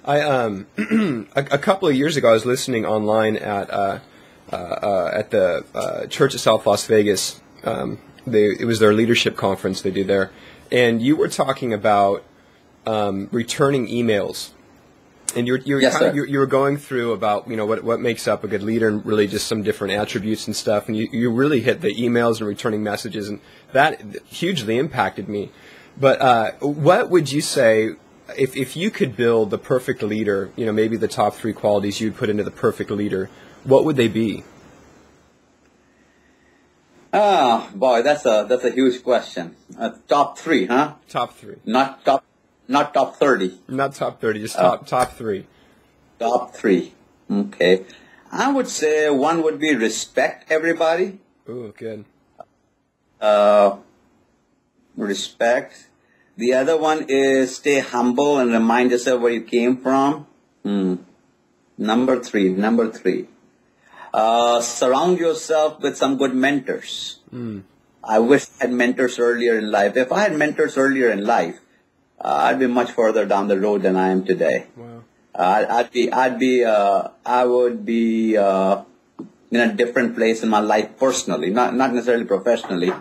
A couple of years ago, I was listening online at the church at South Las Vegas. It was their leadership conference they do there, and you were talking about returning emails, and you were going through about what makes up a good leader and really just some different attributes and stuff, and you really hit the emails and returning messages, and that hugely impacted me. But what would you say? If you could build the perfect leader, maybe the top 3 qualities you'd put into the perfect leader, what would they be? Oh, boy, that's a huge question. Top 3, huh? Top 3. Not top 30. Not top 30, just top 3. Top 3. Okay. I would say one would be respect everybody. Ooh, good. Respect. The other one is stay humble and remind yourself where you came from. Number three. Surround yourself with some good mentors. I wish I had mentors earlier in life. If I had mentors earlier in life, I'd be much further down the road than I am today. Wow. I would be in a different place in my life personally, not necessarily professionally,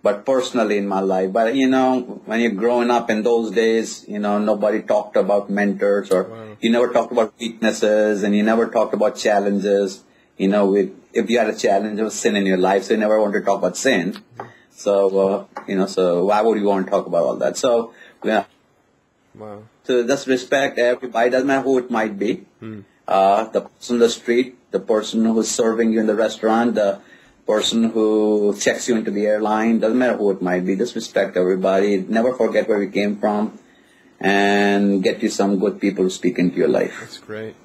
but personally in my life. But, when you're growing up in those days, nobody talked about mentors, or you never talked about weaknesses, and you never talked about challenges. If you had a challenge, it was sin in your life, so you never wanted to talk about sin. So, so why would you want to talk about all that? So, yeah. Wow. So just respect everybody, doesn't matter who it might be. The person on the street, the person who's serving you in the restaurant, the person who checks you into the airline, doesn't matter who it might be, just respect everybody. Never forget where we came from, and get you some good people to speak into your life. That's great.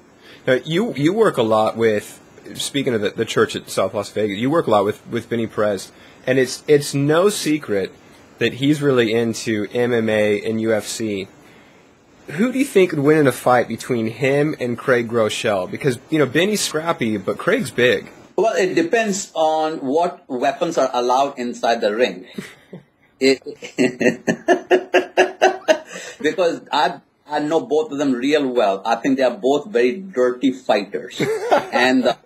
Now, you work a lot with, speaking of the church at South Las Vegas, you work a lot with Benny Perez, and it's no secret that he's really into MMA and UFC. Who do you think would win in a fight between him and Craig Groeschel? Because, Benny's scrappy, but Craig's big. Well, it depends on what weapons are allowed inside the ring. Because I know both of them real well. I think they are both very dirty fighters. And the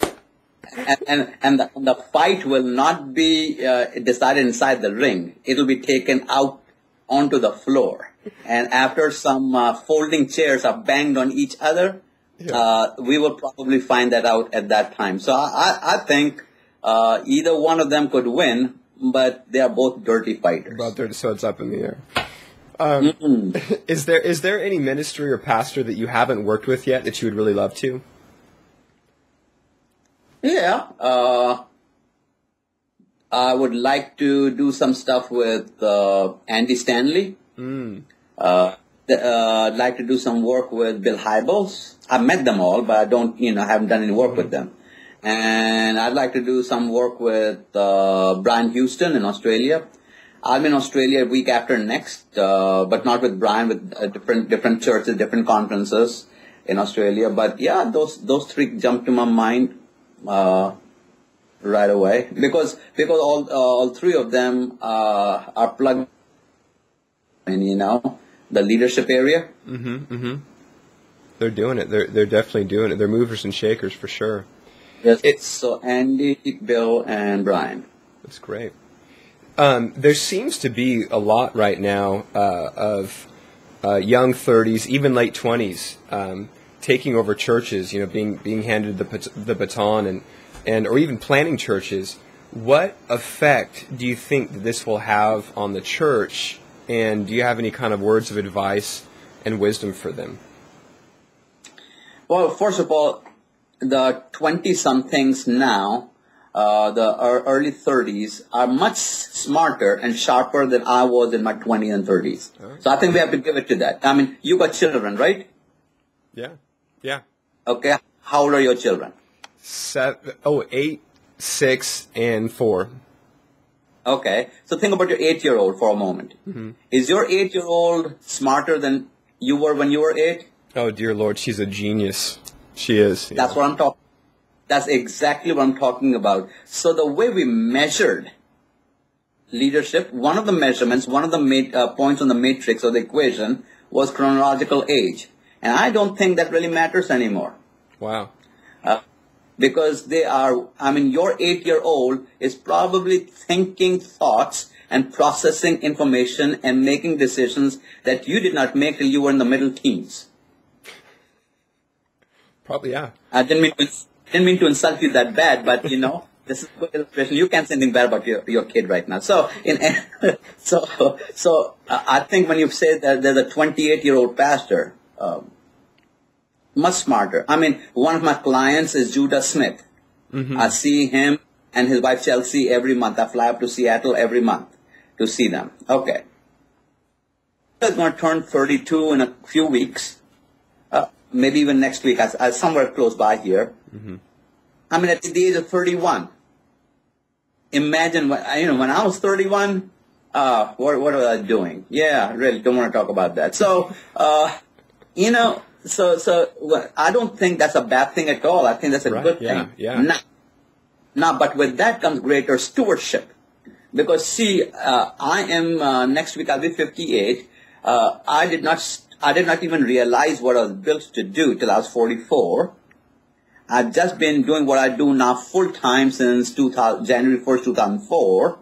fight will not be decided inside the ring. It will be taken out onto the floor. And after some folding chairs are banged on each other, we will probably find that out at that time. So I think either one of them could win, but they are both dirty fighters. So it's up in the air. Is there any ministry or pastor that you haven't worked with yet that you would really love to? Yeah. I would like to do some stuff with Andy Stanley. I'd like to do some work with Bill Hybels. I've met them all, but I don't, haven't done any work with them. And I'd like to do some work with Brian Houston in Australia. I'll be in Australia week after next, but not with Brian, with different churches, different conferences in Australia. But yeah, those 3 jump to my mind right away because all 3 of them are plugged in, the leadership area. They're doing it. They're definitely doing it. They're movers and shakers for sure. Yes. So Andy, Bill, and Brian. That's great. There seems to be a lot right now of young 30s, even late 20s, taking over churches. Being handed the baton and or even planning churches. What effect do you think that this will have on the church? And do you have any kind of words of advice and wisdom for them? Well, first of all, the 20-somethings now, the early 30s, are much smarter and sharper than I was in my 20s and 30s. So I think we have to give it to that. I mean, you got children, right? Yeah. Okay. How old are your children? 8, 6, and 4. Okay, so think about your 8-year-old for a moment. Is your 8-year-old smarter than you were when you were 8? Oh, dear Lord, she's a genius. She is. Yeah. That's what I'm talking. That's exactly what I'm talking about. So the way we measured leadership, one of the measurements, one of the points on the matrix or the equation was chronological age. And I don't think that really matters anymore. Wow. Because your 8-year-old is probably thinking thoughts and processing information and making decisions that you did not make till you were in the middle teens. Probably, yeah. I didn't mean to insult you that bad, but this is a good illustration. You can't say anything bad about your kid right now. So, I think when you say that there's a 28-year-old pastor, much smarter. I mean, one of my clients is Judah Smith. Mm-hmm. I see him and his wife Chelsea every month. I fly up to Seattle every month to see them. Okay. He's going to turn 32 in a few weeks. Maybe even next week. I somewhere close by here. Mm-hmm. I mean, at the age of 31. Imagine when I was 31. What was I doing? Yeah, really don't want to talk about that. So, So I don't think that's a bad thing at all. I think that's a good thing. Yeah. Now, but with that comes greater stewardship. Because see, I am next week I'll be 58. I did not even realize what I was built to do till I was 44. I've just been doing what I do now full time since January 1st, 2004.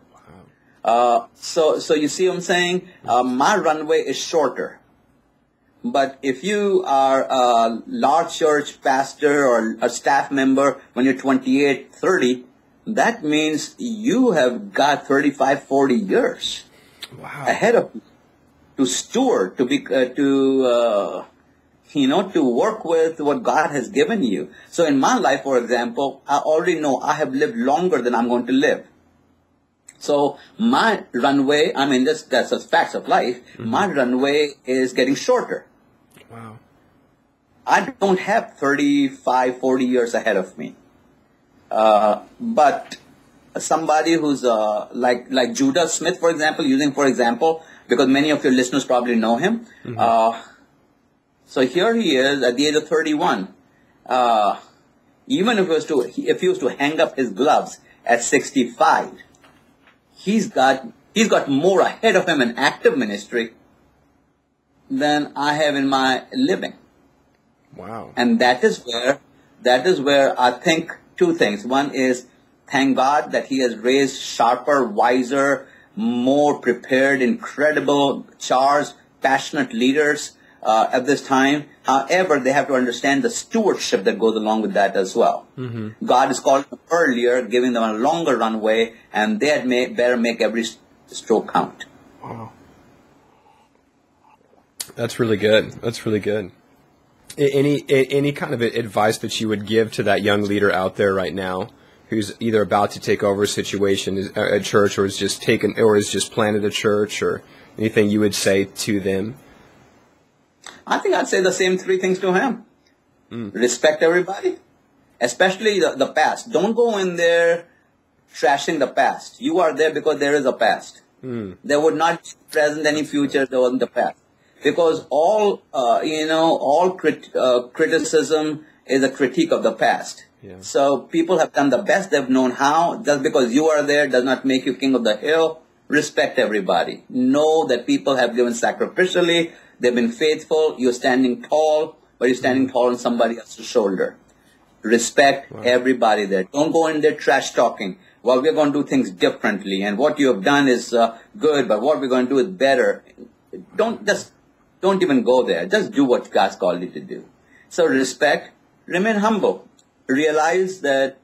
Wow. So you see what I'm saying? My runway is shorter. But if you are a large church pastor or a staff member when you're 28, 30, that means you have got 35, 40 years ahead of you to steward, to work with what God has given you. So in my life, for example, I already know I have lived longer than I'm going to live. So my runway, that's a facts of life, my runway is getting shorter. Wow. I don't have 35, 40 years ahead of me. But somebody who's like Judah Smith, for example, because many of your listeners probably know him. Mm-hmm. So here he is at the age of 31. Even if he was to hang up his gloves at 65, he's got more ahead of him in active ministry than I have in my living. Wow. And that is where I think two things. One is thank God that he has raised sharper, wiser, more prepared, incredible, charged, passionate leaders at this time. However, they have to understand the stewardship that goes along with that as well. Mm-hmm. God is calling them earlier, giving them a longer runway, and they had better make every stroke count. Wow. That's really good. Any kind of advice that you would give to that young leader out there right now who's either about to take over a situation at church or is just planted a church, or anything you would say to them? I think I'd say the same three things to him. Respect everybody, especially the past. Don't go in there trashing the past. You are there because there is a past. There would not be present any future there wasn't the past. Because all criticism is a critique of the past. Yeah. So people have done the best they've known how. Just because you are there does not make you king of the hill. Respect everybody. Know that people have given sacrificially. They've been faithful. You're standing tall, but you're standing tall on somebody else's shoulder. Respect everybody there. Don't go in there trash talking. Well, we're going to do things differently, and what you have done is good, but what we're going to do is better. Don't even go there. Just do what God's called you to do. So respect, remain humble. Realize that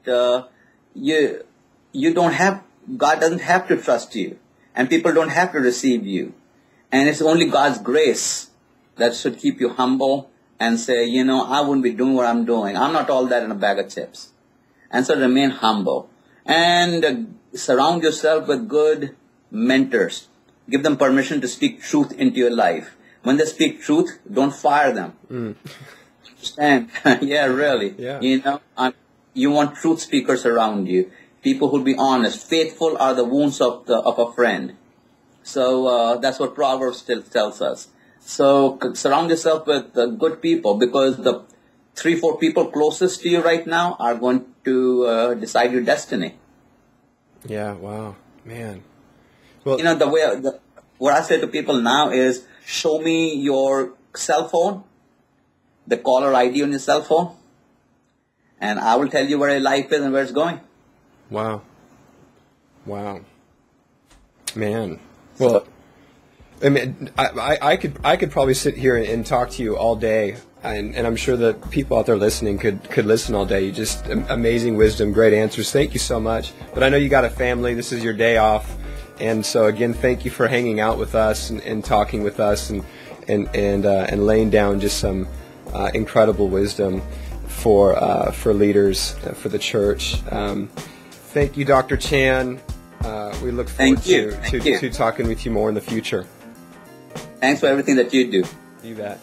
you don't have, God doesn't have to trust you, and people don't have to receive you. And it's only God's grace that should keep you humble and say, I wouldn't be doing what I'm doing. I'm not all that in a bag of chips. And so remain humble. And surround yourself with good mentors. Give them permission to speak truth into your life. When they speak truth, don't fire them. Understand? Yeah, really. Yeah. You want truth speakers around you. People who'll be honest. Faithful are the wounds of a friend. So that's what Proverbs still tells us. So surround yourself with good people, because the 3-4 people closest to you right now are going to decide your destiny. Yeah. Wow, man. Well, what I say to people now is, show me your cell phone the caller ID on your cell phone, and I will tell you where your life is and where it's going. Wow. Wow. Man. Well, I mean, I could probably sit here and talk to you all day, and I'm sure that people out there listening could listen all day. You just amazing wisdom, great answers. Thank you so much. But I know you got a family. This is your day off, and so again, thank you for hanging out with us and talking with us and laying down just some incredible wisdom for leaders, for the church. Thank you, Dr. Chan. We look forward to talking with you more in the future. Thanks for everything that you do. You bet.